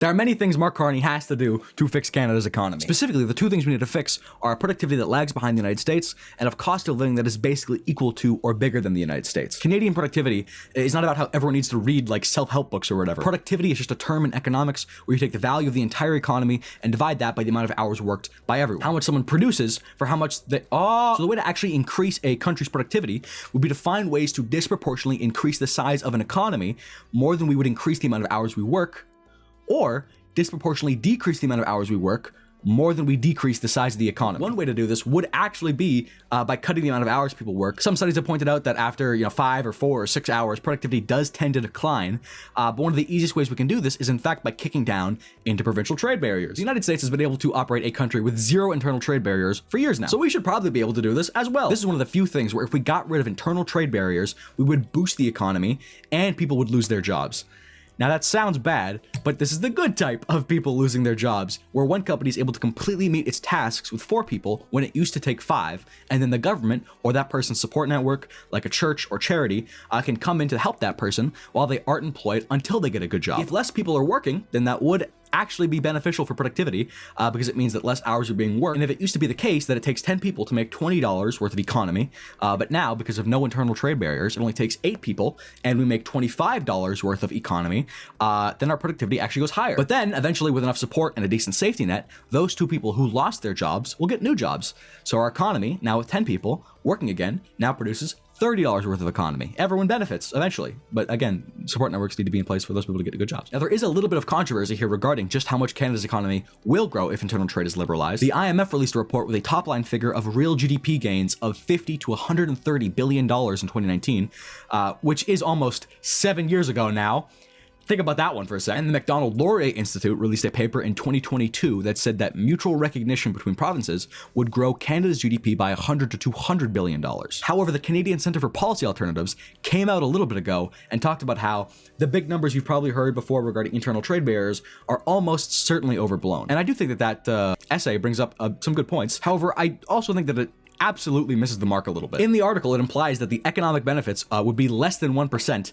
There are many things Mark Carney has to do to fix Canada's economy. Specifically, the two things we need to fix are productivity that lags behind the United States and a cost of living that is basically equal to or bigger than the United States. Canadian productivity is not about how everyone needs to read like self-help books or whatever. Productivity is just a term in economics where you take the value of the entire economy and divide that by the amount of hours worked by everyone. How much someone produces for how much they... So the way to actually increase a country's productivity would be to find ways to disproportionately increase the size of an economy more than we would increase the amount of hours we work, or disproportionately decrease the amount of hours we work more than we decrease the size of the economy. One way to do this would actually be by cutting the amount of hours people work. Some studies have pointed out that after 5 or 4 or 6 hours, productivity does tend to decline. But one of the easiest ways we can do this is in fact by kicking down into provincial trade barriers. The United States has been able to operate a country with 0 internal trade barriers for years now. So we should probably be able to do this as well. This is one of the few things where if we got rid of internal trade barriers, we would boost the economy and people would lose their jobs. Now that sounds bad, but this is the good type of people losing their jobs, where one company is able to completely meet its tasks with 4 people when it used to take 5, and then the government or that person's support network, like a church or charity, can come in to help that person while they aren't employed until they get a good job. If less people are working, then that would actually be beneficial for productivity because it means that less hours are being worked. And if it used to be the case that it takes 10 people to make $20 worth of economy, but now because of no internal trade barriers, it only takes 8 people and we make $25 worth of economy, then our productivity actually goes higher. But then eventually with enough support and a decent safety net, those 2 people who lost their jobs will get new jobs. So our economy, now with 10 people working again, now produces $30 worth of economy. Everyone benefits eventually. But again, support networks need to be in place for those people to get good jobs. Now, there is a little bit of controversy here regarding just how much Canada's economy will grow if internal trade is liberalized. The IMF released a report with a top line figure of real GDP gains of $50 to $130 billion in 2019, which is almost 7 years ago now. Think about that one for a second. And the Macdonald-Laurier Institute released a paper in 2022 that said that mutual recognition between provinces would grow Canada's GDP by $100 to $200 billion. However, the Canadian Centre for Policy Alternatives came out a little bit ago and talked about how the big numbers you've probably heard before regarding internal trade barriers are almost certainly overblown. And I do think that essay brings up some good points. However, I also think that it absolutely misses the mark a little bit. In the article, it implies that the economic benefits would be less than 1%,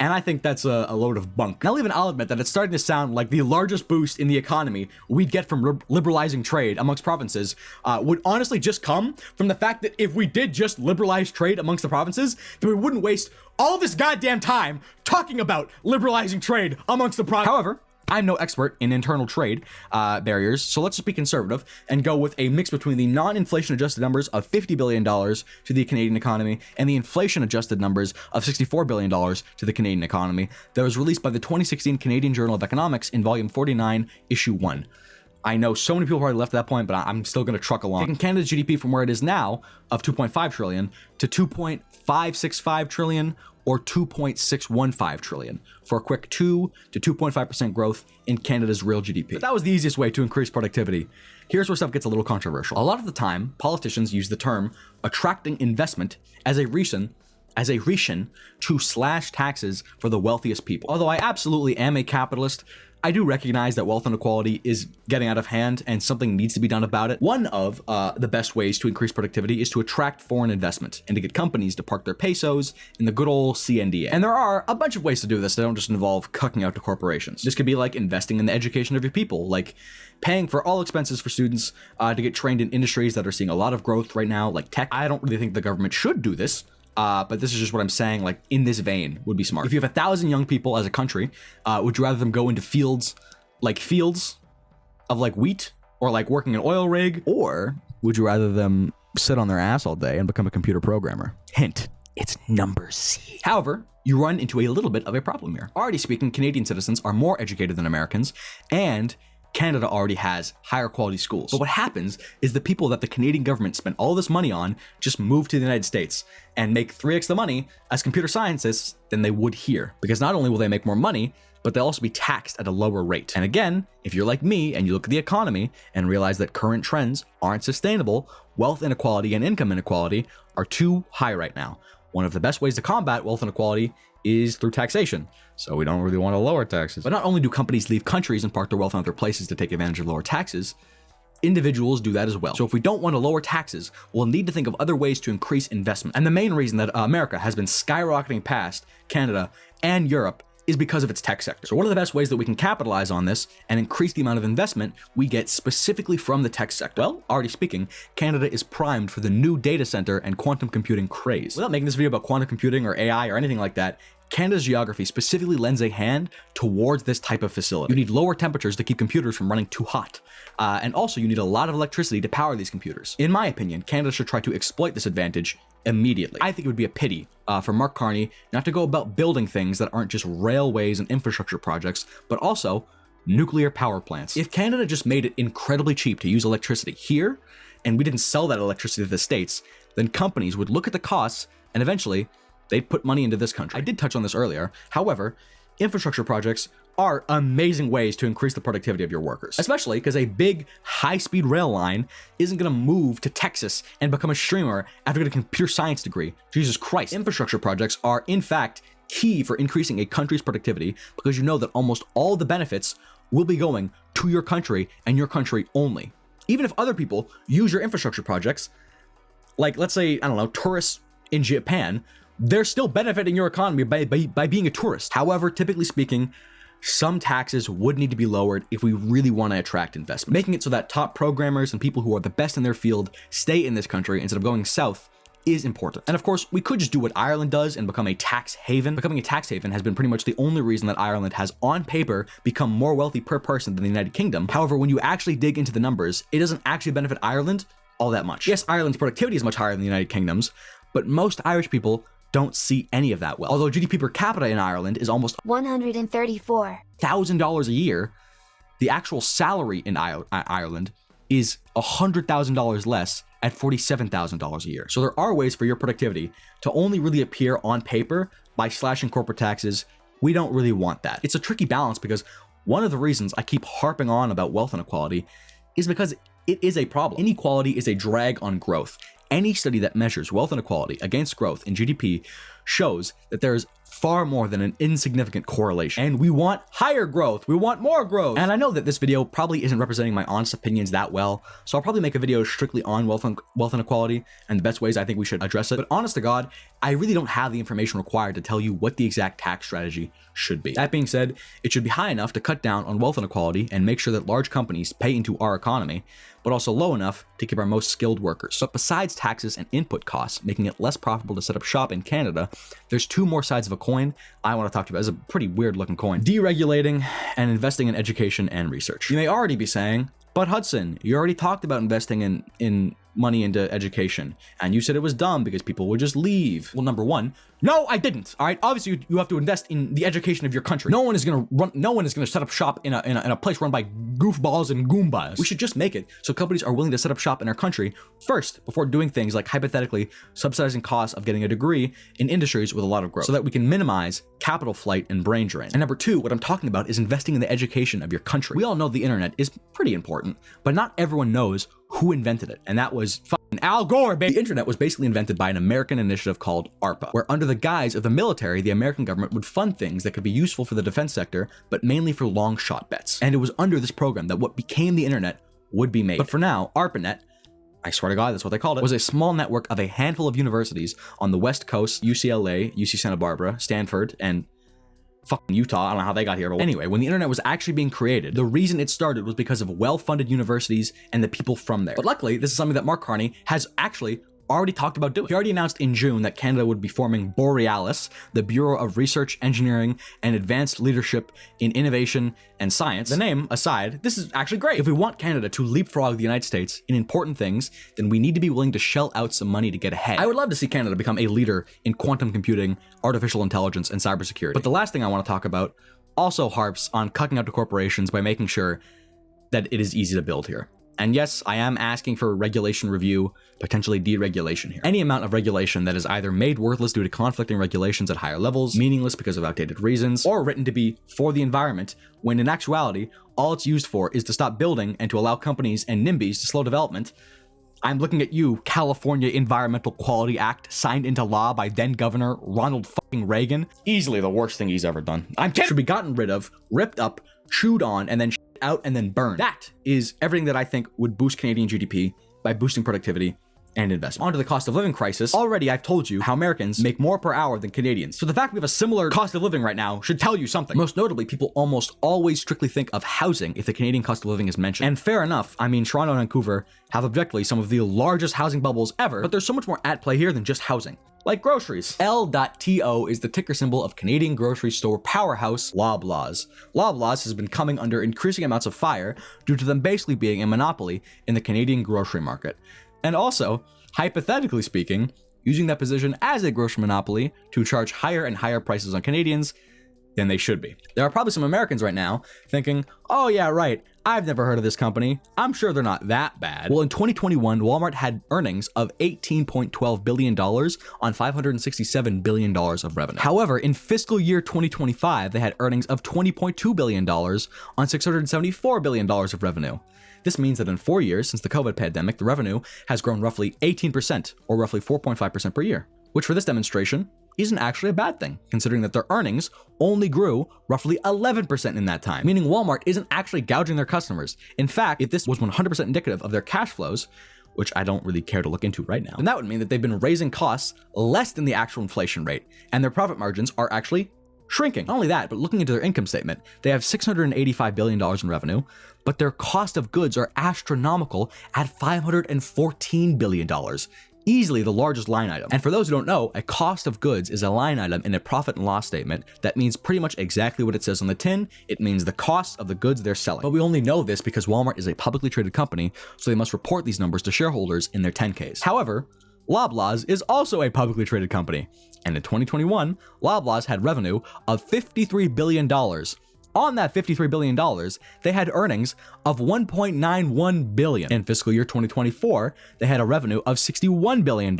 and I think that's a load of bunk. Now, even I'll admit that it's starting to sound like the largest boost in the economy we'd get from liberalizing trade amongst provinces would honestly just come from the fact that if we did just liberalize trade amongst the provinces, then we wouldn't waste all this goddamn time talking about liberalizing trade amongst the provinces. However, I'm no expert in internal trade barriers, so let's just be conservative and go with a mix between the non-inflation adjusted numbers of $50 billion to the Canadian economy and the inflation adjusted numbers of $64 billion to the Canadian economy that was released by the 2016 Canadian Journal of Economics in volume 49, issue 1. I know so many people probably left at that point, but I'm still going to truck along. Taking Canada's GDP from where it is now of 2.5 trillion to 2.565 trillion or 2.615 trillion for a quick 2 to 2.5% growth in Canada's real GDP. But that was the easiest way to increase productivity. Here's where stuff gets a little controversial. A lot of the time, politicians use the term attracting investment as a reason to slash taxes for the wealthiest people. Although I absolutely am a capitalist, I do recognize that wealth inequality is getting out of hand and something needs to be done about it. One of the best ways to increase productivity is to attract foreign investment and to get companies to park their pesos in the good old CNDA. And there are a bunch of ways to do this that don't just involve cucking out to corporations. This could be like investing in the education of your people, like paying for all expenses for students to get trained in industries that are seeing a lot of growth right now, like tech. I don't really think the government should do this. But this is just what I'm saying, like in this vein would be smart. If you have 1,000 young people as a country, would you rather them go into fields of like wheat or like working an oil rig? Or would you rather them sit on their ass all day and become a computer programmer? Hint, it's number C. However, you run into a little bit of a problem here. Already speaking, Canadian citizens are more educated than Americans, and Canada already has higher quality schools. But what happens is the people that the Canadian government spent all this money on just move to the United States and make 3x the money as computer scientists than they would here. Because not only will they make more money, but they'll also be taxed at a lower rate. And again, if you're like me and you look at the economy and realize that current trends aren't sustainable, wealth inequality and income inequality are too high right now. One of the best ways to combat wealth inequality is through taxation. So we don't really want to lower taxes. But not only do companies leave countries and park their wealth in other places to take advantage of lower taxes, individuals do that as well. So if we don't want to lower taxes, we'll need to think of other ways to increase investment. And the main reason that America has been skyrocketing past Canada and Europe is because of its tech sector. So one of the best ways that we can capitalize on this and increase the amount of investment we get specifically from the tech sector? Well, already speaking, Canada is primed for the new data center and quantum computing craze. Without making this video about quantum computing or AI or anything like that, Canada's geography specifically lends a hand towards this type of facility. You need lower temperatures to keep computers from running too hot. And also you need a lot of electricity to power these computers. In my opinion, Canada should try to exploit this advantage immediately. I think it would be a pity for Mark Carney not to go about building things that aren't just railways and infrastructure projects, but also nuclear power plants. If Canada just made it incredibly cheap to use electricity here, and we didn't sell that electricity to the States, then companies would look at the costs and eventually they'd put money into this country. I did touch on this earlier. However, infrastructure projects are amazing ways to increase the productivity of your workers, especially because a big high-speed rail line isn't going to move to Texas and become a streamer after getting a computer science degree. Jesus Christ. Infrastructure projects are, in fact, key for increasing a country's productivity because you know that almost all the benefits will be going to your country and your country only. Even if other people use your infrastructure projects, like let's say, I don't know, tourists in Japan, they're still benefiting your economy by being a tourist. However, typically speaking, some taxes would need to be lowered if we really want to attract investment. Making it so that top programmers and people who are the best in their field stay in this country instead of going south is important. And of course, we could just do what Ireland does and become a tax haven. Becoming a tax haven has been pretty much the only reason that Ireland has, on paper, become more wealthy per person than the United Kingdom. However, when you actually dig into the numbers, it doesn't actually benefit Ireland all that much. Yes, Ireland's productivity is much higher than the United Kingdom's, but most Irish people don't see any of that well. Although GDP per capita in Ireland is almost $134,000 a year, the actual salary in Ireland is $100,000 less at $47,000 a year. So there are ways for your productivity to only really appear on paper by slashing corporate taxes. We don't really want that. It's a tricky balance because one of the reasons I keep harping on about wealth inequality is because it is a problem. Inequality is a drag on growth. Any study that measures wealth inequality against growth in GDP shows that there is far more than an insignificant correlation. And we want higher growth. We want more growth. And I know that this video probably isn't representing my honest opinions that well, so I'll probably make a video strictly on wealth inequality and the best ways I think we should address it. But honest to God, I really don't have the information required to tell you what the exact tax strategy should be. That being said, it should be high enough to cut down on wealth inequality and make sure that large companies pay into our economy, but also low enough to keep our most skilled workers. But besides taxes and input costs, making it less profitable to set up shop in Canada, there's two more sides of a coin I want to talk to you about. It's a pretty weird looking coin. Deregulating and investing in education and research. You may already be saying, but Hudson, you already talked about investing in money into education, and you said it was dumb because people would just leave. Well, number one, no, I didn't. All right, obviously you have to invest in the education of your country. No one is gonna set up shop in a place run by goofballs and goombas. We should just make it so companies are willing to set up shop in our country first before doing things like hypothetically subsidizing costs of getting a degree in industries with a lot of growth, so that we can minimize capital flight and brain drain. And number two, what I'm talking about is investing in the education of your country. We all know the internet is pretty important, but not everyone knows who invented it, and that was fucking Al Gore, baby. The internet was basically invented by an American initiative called ARPA, where under the guise of the military, the American government would fund things that could be useful for the defense sector, but mainly for long shot bets. And it was under this program that what became the internet would be made. But for now, ARPANET, I swear to God, that's what they called it, was a small network of a handful of universities on the West Coast, UCLA, UC Santa Barbara, Stanford, and fucking Utah. I don't know how they got here, but anyway, when the internet was actually being created, the reason it started was because of well-funded universities and the people from there. But luckily, this is something that Mark Carney has actually already talked about doing. He already announced in June that Canada would be forming Borealis, the Bureau of Research, Engineering, and Advanced Leadership in Innovation and Science. The name aside, this is actually great. If we want Canada to leapfrog the United States in important things, then we need to be willing to shell out some money to get ahead. I would love to see Canada become a leader in quantum computing, artificial intelligence, and cybersecurity. But the last thing I want to talk about also harps on cutting out the corporations by making sure that it is easy to build here. And yes, I am asking for regulation review, potentially deregulation here. Any amount of regulation that is either made worthless due to conflicting regulations at higher levels, meaningless because of outdated reasons, or written to be for the environment, when in actuality, all it's used for is to stop building and to allow companies and NIMBYs to slow development. I'm looking at you, California Environmental Quality Act, signed into law by then Governor Ronald fucking Reagan. Easily the worst thing he's ever done. I'm kidding. Should be gotten rid of, ripped up, chewed on, and then out and then burned. That is everything that I think would boost Canadian GDP by boosting productivity and investment. Onto the cost of living crisis. Already I've told you how Americans make more per hour than Canadians. So the fact we have a similar cost of living right now should tell you something. Most notably, people almost always strictly think of housing if the Canadian cost of living is mentioned. And fair enough, I mean, Toronto and Vancouver have objectively some of the largest housing bubbles ever, but there's so much more at play here than just housing. Like groceries. L.TO is the ticker symbol of Canadian grocery store powerhouse Loblaws. Loblaws has been coming under increasing amounts of fire due to them basically being a monopoly in the Canadian grocery market. And also, hypothetically speaking, using that position as a grocery monopoly to charge higher and higher prices on Canadians than they should be. There are probably some Americans right now thinking, oh yeah, right, I've never heard of this company. I'm sure they're not that bad. Well, in 2021, Walmart had earnings of $18.12 billion on $567 billion of revenue. However, in fiscal year 2025, they had earnings of $20.2 billion on $674 billion of revenue. This means that in 4 years since the COVID pandemic, the revenue has grown roughly 18%, or roughly 4.5% per year, which for this demonstration isn't actually a bad thing, considering that their earnings only grew roughly 11% in that time, meaning Walmart isn't actually gouging their customers. In fact, if this was 100% indicative of their cash flows, which I don't really care to look into right now, then that would mean that they've been raising costs less than the actual inflation rate, and their profit margins are actually shrinking. Not only that, but looking into their income statement, they have $685 billion in revenue, but their cost of goods are astronomical at $514 billion. Easily the largest line item. And for those who don't know, a cost of goods is a line item in a profit and loss statement that means pretty much exactly what it says on the tin. It means the cost of the goods they're selling. But we only know this because Walmart is a publicly traded company, so they must report these numbers to shareholders in their 10Ks. However, Loblaws is also a publicly traded company, and in 2021, Loblaws had revenue of $53 billion. On that $53 billion, they had earnings of $1.91 billion. In fiscal year 2024, they had a revenue of $61 billion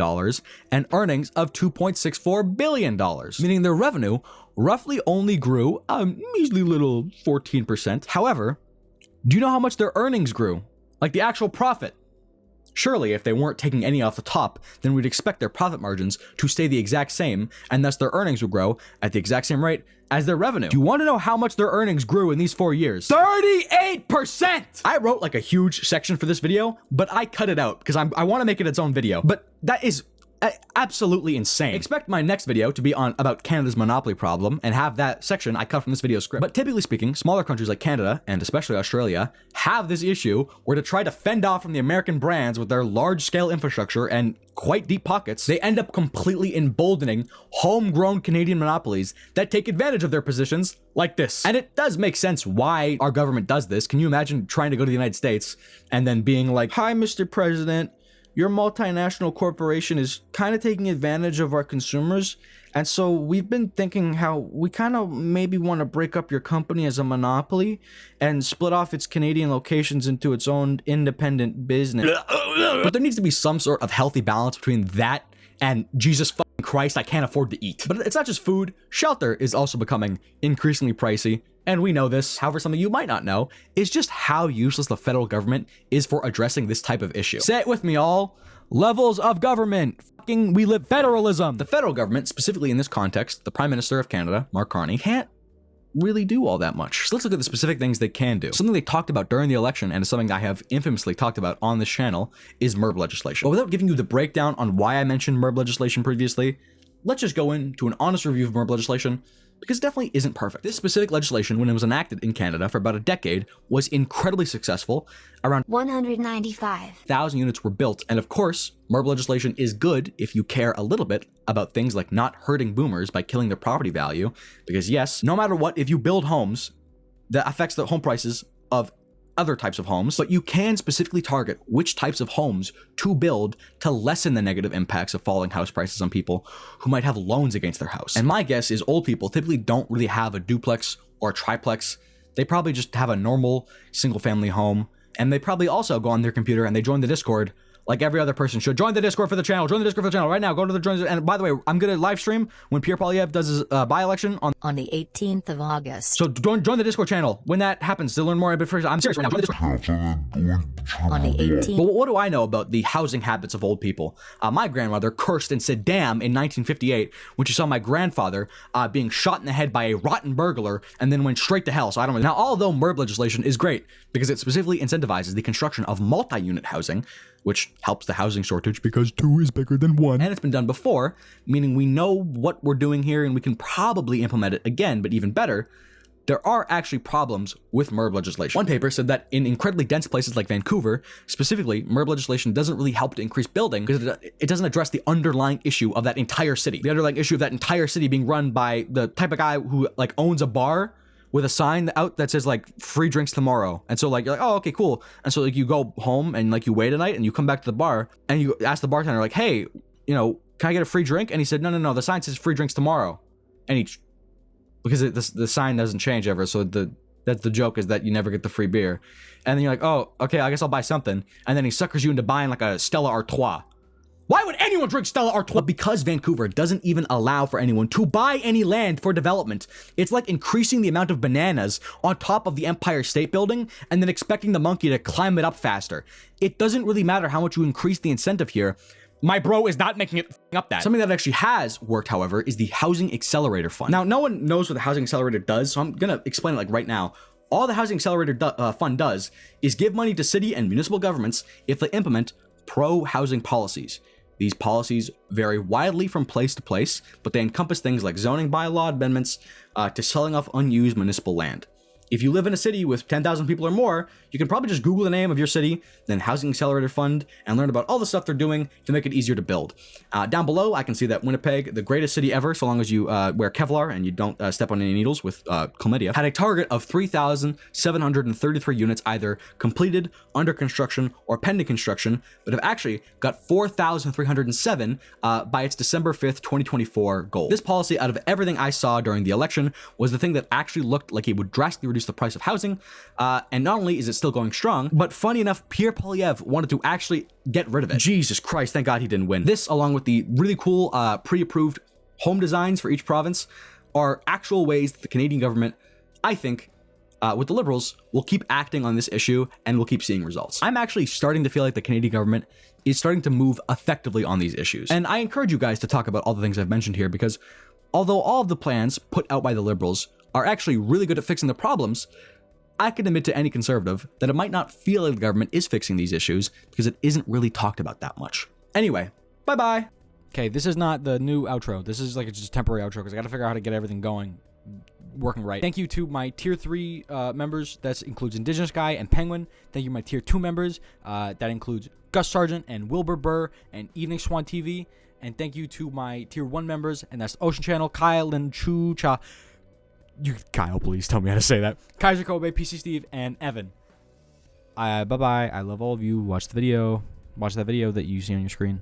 and earnings of $2.64 billion, meaning their revenue roughly only grew a measly little 14%. However, do you know how much their earnings grew? Like the actual profit? Surely, if they weren't taking any off the top, then we'd expect their profit margins to stay the exact same, and thus their earnings would grow at the exact same rate as their revenue. Do you want to know how much their earnings grew in these 4 years? 38%! I wrote like a huge section for this video, but I cut it out because I want to make it its own video. But that is absolutely insane. Expect my next video to be on about Canada's monopoly problem and have that section I cut from this video script. But typically speaking, smaller countries like Canada and especially Australia have this issue where to try to fend off from the American brands with their large-scale infrastructure and quite deep pockets, they end up completely emboldening homegrown Canadian monopolies that take advantage of their positions like this. And it does make sense why our government does this. Can you imagine trying to go to the United States and then being like, "Hi, Mr. President, your multinational corporation is kind of taking advantage of our consumers. And so we've been thinking how we kind of maybe want to break up your company as a monopoly and split off its Canadian locations into its own independent business." But there needs to be some sort of healthy balance between that and Jesus fucking Christ, I can't afford to eat. But it's not just food. Shelter is also becoming increasingly pricey. And we know this. However, something you might not know is just how useless the federal government is for addressing this type of issue. Say it with me all. Levels of government. Fucking we live federalism. The federal government, specifically in this context, the Prime Minister of Canada, Mark Carney, can't really do all that much. So let's look at the specific things they can do. Something they talked about during the election, and something I have infamously talked about on this channel, is MIRB legislation. But without giving you the breakdown on why I mentioned MIRB legislation previously, let's just go into an honest review of MIRB legislation, because it definitely isn't perfect. This specific legislation, when it was enacted in Canada for about a decade, was incredibly successful. Around 195,000 units were built, and of course, MIRB legislation is good if you care a little bit about things like not hurting boomers by killing their property value, because yes, no matter what, if you build homes, that affects the home prices of other types of homes, but you can specifically target which types of homes to build to lessen the negative impacts of falling house prices on people who might have loans against their house. And my guess is old people typically don't really have a duplex or a triplex. They probably just have a normal single family home, and they probably also go on their computer and they join the Discord like every other person should. Join the Discord for the channel. Join the Discord for the channel right now. Go to the join. And by the way, I'm gonna live stream when Pierre Poilievre does his by-election on the 18th of August. So join the Discord channel when that happens to learn more. I'm serious right now. Join the Discord. On the 18th. But what do I know about the housing habits of old people? My grandmother cursed and said "damn" in 1958 when she saw my grandfather being shot in the head by a rotten burglar and then went straight to hell. So I don't know. Now, although MIRB legislation is great because it specifically incentivizes the construction of multi-unit housing, which helps the housing shortage because 2 is bigger than 1. And it's been done before, meaning we know what we're doing here and we can probably implement it again, but even better, there are actually problems with MURB legislation. One paper said that in incredibly dense places like Vancouver, specifically, MURB legislation doesn't really help to increase building because it doesn't address the underlying issue of that entire city. The underlying issue of that entire city being run by the type of guy who like owns a bar with a sign out that says like free drinks tomorrow. And so like you're like, oh, okay, cool. And so like you go home and like you wait a night and you come back to the bar and you ask the bartender like, hey, you know, can I get a free drink? And he said, no, the sign says free drinks tomorrow. And because the sign doesn't change ever, so that's the joke, is that you never get the free beer. And then you're like, oh, okay, I guess I'll buy something. And then he suckers you into buying like a Stella Artois. Why would anyone drink Stella Artois? Because Vancouver doesn't even allow for anyone to buy any land for development. It's like increasing the amount of bananas on top of the Empire State Building and then expecting the monkey to climb it up faster. It doesn't really matter how much you increase the incentive here. My bro is not making it up that. Something that actually has worked, however, is the Housing Accelerator Fund. Now, no one knows what the Housing Accelerator does, so I'm gonna explain it like right now. All the Housing Accelerator Fund does is give money to city and municipal governments if they implement pro-housing policies. These policies vary widely from place to place, but they encompass things like zoning bylaw amendments to selling off unused municipal land. If you live in a city with 10,000 people or more, you can probably just Google the name of your city, then Housing Accelerator Fund, and learn about all the stuff they're doing to make it easier to build. Down below, I can see that Winnipeg, the greatest city ever, so long as you wear Kevlar and you don't step on any needles with chlamydia, had a target of 3,733 units either completed, under construction, or pending construction, but have actually got 4,307 by its December 5th, 2024 goal. This policy, out of everything I saw during the election, was the thing that actually looked like it would drastically reduce the price of housing, and not only is it still going strong, but funny enough, Pierre Poilievre wanted to actually get rid of it. Jesus Christ, thank God he didn't win. This, along with the really cool pre-approved home designs for each province, are actual ways that the Canadian government, I think, with the Liberals, will keep acting on this issue and will keep seeing results. I'm actually starting to feel like the Canadian government is starting to move effectively on these issues. And I encourage you guys to talk about all the things I've mentioned here, because although all of the plans put out by the Liberals are actually really good at fixing the problems, I can admit to any conservative that it might not feel like the government is fixing these issues because it isn't really talked about that much. Anyway, bye-bye. Okay, this is not the new outro. This is like just a temporary outro because I got to figure out how to get everything working right. Thank you to my tier 3 members. That includes Indigenous Guy and Penguin. Thank you to my tier 2 members. That includes Gus Sargent and Wilbur Burr and Evening Swan TV. And thank you to my tier 1 members, and that's Ocean Channel, Kyle and Chu Cha. Kyle, please tell me how to say that. Kaiser Kobe, PC Steve, and Evan. Bye-bye. I love all of you. Watch the video. Watch that video that you see on your screen.